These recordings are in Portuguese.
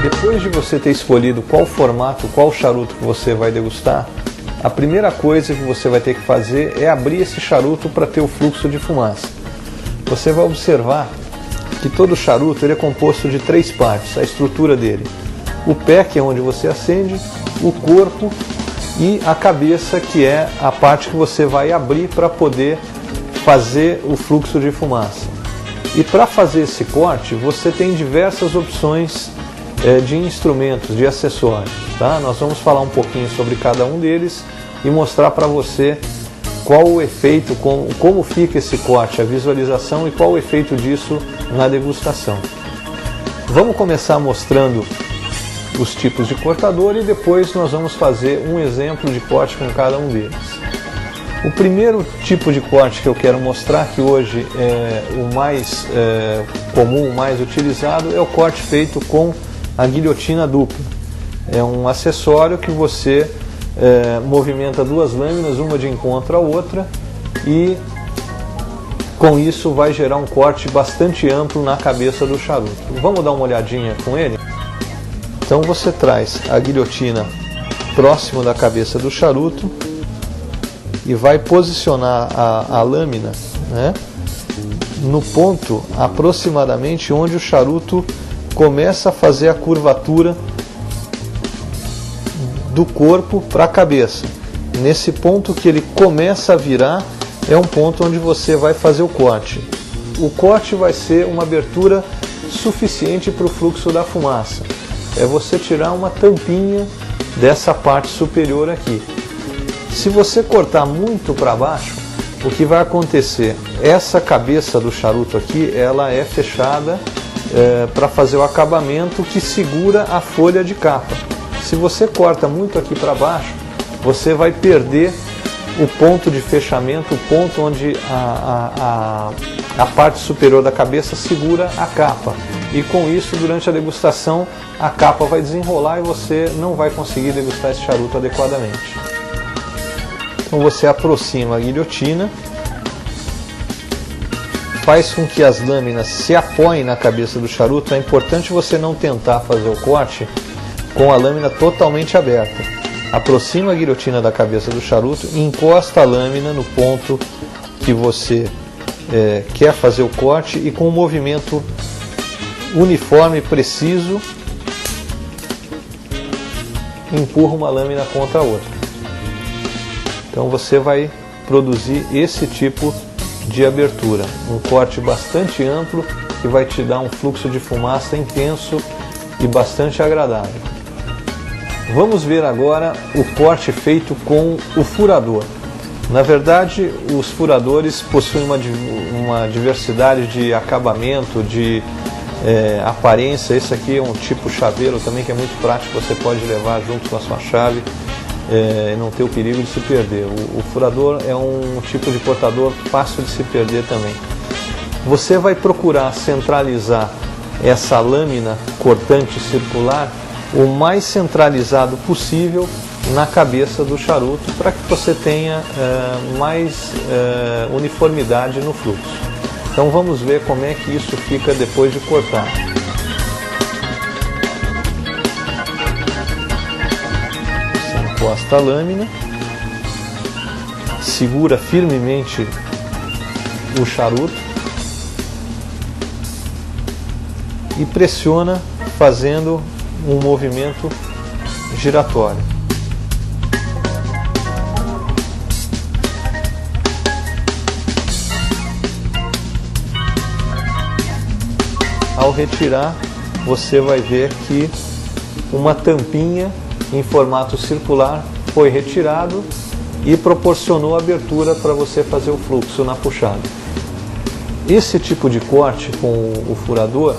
Depois de você ter escolhido qual formato, qual charuto que você vai degustar, a primeira coisa que você vai ter que fazer é abrir esse charuto para ter o fluxo de fumaça. Você vai observar que todo charuto ele é composto de 3 partes, a estrutura dele. O pé, que é onde você acende, o corpo e a cabeça, que é a parte que você vai abrir para poder fazer o fluxo de fumaça. E para fazer esse corte, você tem diversas opções de instrumentos, de acessórios. Tá? Nós vamos falar um pouquinho sobre cada um deles e mostrar para você qual o efeito, como fica esse corte, a visualização e qual o efeito disso na degustação. Vamos começar mostrando os tipos de cortador e depois nós vamos fazer um exemplo de corte com cada um deles. O primeiro tipo de corte que eu quero mostrar, que hoje é o mais comum, o mais utilizado, é o corte feito com a guilhotina dupla. É um acessório que você movimenta 2 lâminas, uma de encontro à outra, e com isso vai gerar um corte bastante amplo na cabeça do charuto. Vamos dar uma olhadinha com ele? Então você traz a guilhotina próximo da cabeça do charuto e vai posicionar a lâmina, né, no ponto aproximadamente onde o charuto começa a fazer a curvatura do corpo para a cabeça. Nesse ponto que ele começa a virar é um ponto onde você vai fazer o corte. O corte vai ser uma abertura suficiente para o fluxo da fumaça. É você tirar uma tampinha dessa parte superior aqui. Se você cortar muito para baixo, o que vai acontecer? Essa cabeça do charuto aqui, ela é fechada para fazer o acabamento que segura a folha de capa. Se você corta muito aqui para baixo, você vai perder o ponto de fechamento, o ponto onde a parte superior da cabeça segura a capa. E com isso, durante a degustação, a capa vai desenrolar e você não vai conseguir degustar esse charuto adequadamente. Então você aproxima a guilhotina, faz com que as lâminas se apoiem na cabeça do charuto. É importante você não tentar fazer o corte com a lâmina totalmente aberta. Aproxima a guilhotina da cabeça do charuto e encosta a lâmina no ponto que você quer fazer o corte, e com um movimento uniforme, preciso, empurra uma lâmina contra a outra. Então você vai produzir esse tipo de abertura, um corte bastante amplo que vai te dar um fluxo de fumaça intenso e bastante agradável. Vamos ver agora o corte feito com o furador. Na verdade, os furadores possuem uma diversidade de acabamento, de aparência. Esse aqui é um tipo chaveiro também, que é muito prático, você pode levar junto com a sua chave e não ter o perigo de se perder. O furador é um tipo de cortador fácil de se perder também. Você vai procurar centralizar essa lâmina cortante circular o mais centralizado possível na cabeça do charuto, para que você tenha mais uniformidade no fluxo. Então vamos ver como é que isso fica depois de cortar. Você encosta a lâmina, segura firmemente o charuto e pressiona, fazendo um movimento giratório. Ao retirar, você vai ver que uma tampinha em formato circular foi retirado e proporcionou abertura para você fazer o fluxo na puxada. Esse tipo de corte com o furador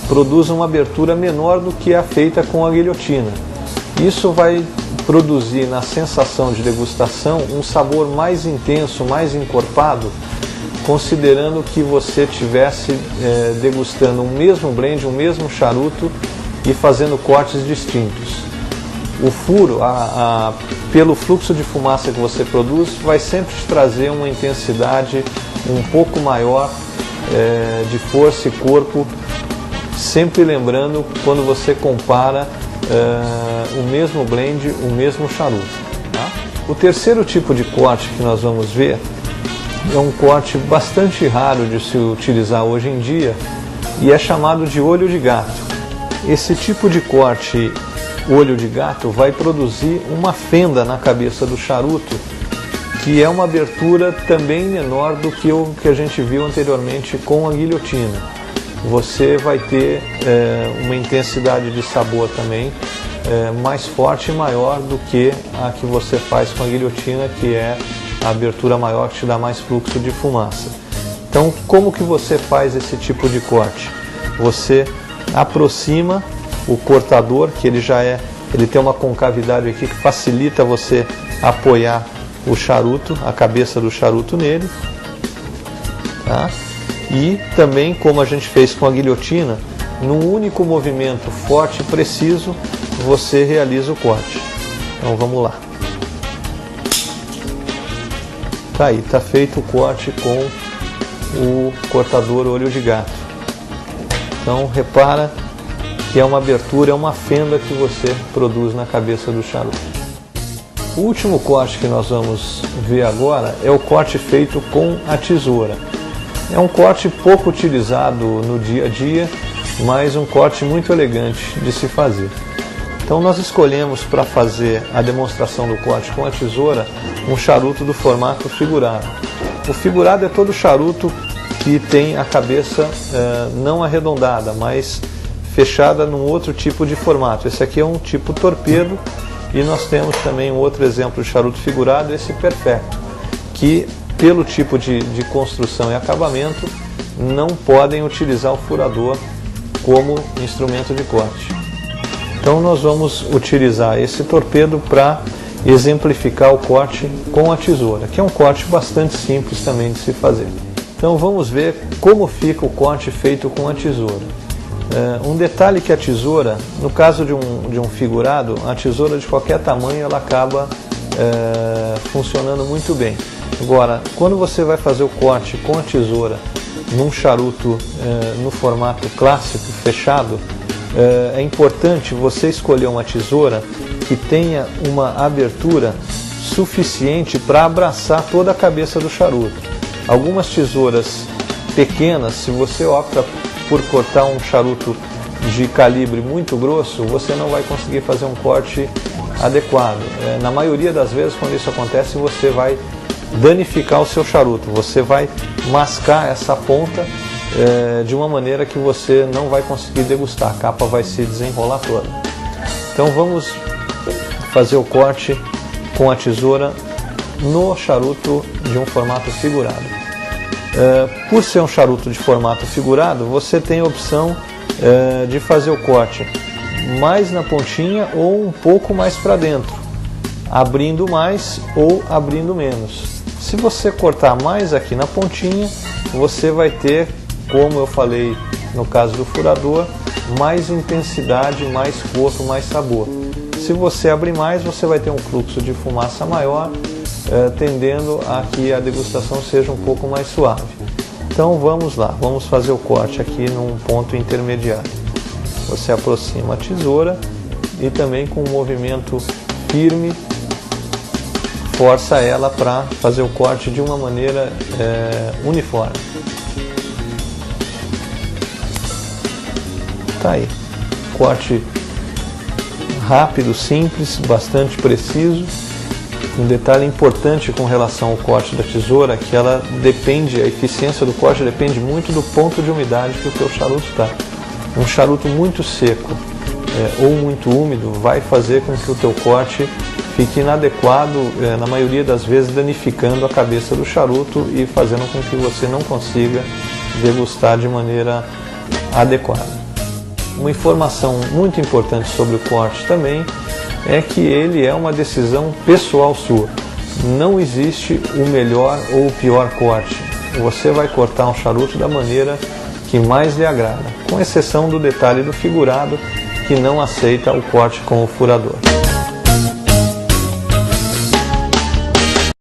produz uma abertura menor do que a feita com a guilhotina. Isso vai produzir na sensação de degustação um sabor mais intenso, mais encorpado, considerando que você estivesse degustando um mesmo blend, um mesmo charuto e fazendo cortes distintos. O furo, pelo fluxo de fumaça que você produz, vai sempre te trazer uma intensidade um pouco maior de força e corpo, sempre lembrando quando você compara o mesmo blend, o mesmo charuto. Tá? O terceiro tipo de corte que nós vamos ver é um corte bastante raro de se utilizar hoje em dia e é chamado de olho de gato. Esse tipo de corte, olho de gato, vai produzir uma fenda na cabeça do charuto, que é uma abertura também menor do que o que a gente viu anteriormente com a guilhotina. Você vai ter uma intensidade de sabor também mais forte e maior do que a que você faz com a guilhotina, que é a abertura maior, que te dá mais fluxo de fumaça. Então, como que você faz esse tipo de corte? Você aproxima o cortador, que ele tem uma concavidade aqui que facilita você apoiar o charuto, a cabeça do charuto nele, tá? E também, como a gente fez com a guilhotina, num único movimento forte e preciso, você realiza o corte. Então vamos lá. Tá aí, tá feito o corte com o cortador olho de gato. Então repara que é uma abertura, é uma fenda que você produz na cabeça do charuto. O último corte que nós vamos ver agora é o corte feito com a tesoura. É um corte pouco utilizado no dia a dia, mas um corte muito elegante de se fazer. Então nós escolhemos para fazer a demonstração do corte com a tesoura um charuto do formato figurado. O figurado é todo charuto que tem a cabeça não arredondada, mas fechada num outro tipo de formato. Esse aqui é um tipo torpedo e nós temos também um outro exemplo de charuto figurado, esse perfecto, que pelo tipo de construção e acabamento não podem utilizar o furador como instrumento de corte. Então nós vamos utilizar esse torpedo para exemplificar o corte com a tesoura, que é um corte bastante simples também de se fazer. Então vamos ver como fica o corte feito com a tesoura. Um detalhe que a tesoura, no caso de um figurado, a tesoura de qualquer tamanho ela acaba funcionando muito bem. Agora, quando você vai fazer o corte com a tesoura num charuto no formato clássico, fechado, é importante você escolher uma tesoura que tenha uma abertura suficiente para abraçar toda a cabeça do charuto. Algumas tesouras pequenas, se você opta por cortar um charuto de calibre muito grosso, você não vai conseguir fazer um corte adequado. Na maioria das vezes, quando isso acontece, você vai danificar o seu charuto, você vai mascar essa ponta de uma maneira que você não vai conseguir degustar, a capa vai se desenrolar toda. Então vamos fazer o corte com a tesoura no charuto de um formato figurado. Por ser um charuto de formato figurado, você tem a opção de fazer o corte mais na pontinha ou um pouco mais para dentro, abrindo mais ou abrindo menos. Se você cortar mais aqui na pontinha, você vai ter, como eu falei no caso do furador, mais intensidade, mais corpo, mais sabor. Se você abrir mais, você vai ter um fluxo de fumaça maior, tendendo a que a degustação seja um pouco mais suave. Então vamos lá, vamos fazer o corte aqui num ponto intermediário. Você aproxima a tesoura e também com um movimento firme força ela para fazer o corte de uma maneira uniforme. Tá aí, corte rápido, simples, bastante preciso. Um detalhe importante com relação ao corte da tesoura é que ela depende, a eficiência do corte depende muito do ponto de umidade que o teu charuto está. Um charuto muito seco ou muito úmido vai fazer com que o teu corte fique inadequado, na maioria das vezes danificando a cabeça do charuto e fazendo com que você não consiga degustar de maneira adequada. Uma informação muito importante sobre o corte também é que ele é uma decisão pessoal sua. Não existe o melhor ou o pior corte. Você vai cortar um charuto da maneira que mais lhe agrada, com exceção do detalhe do figurado, que não aceita o corte com o furador.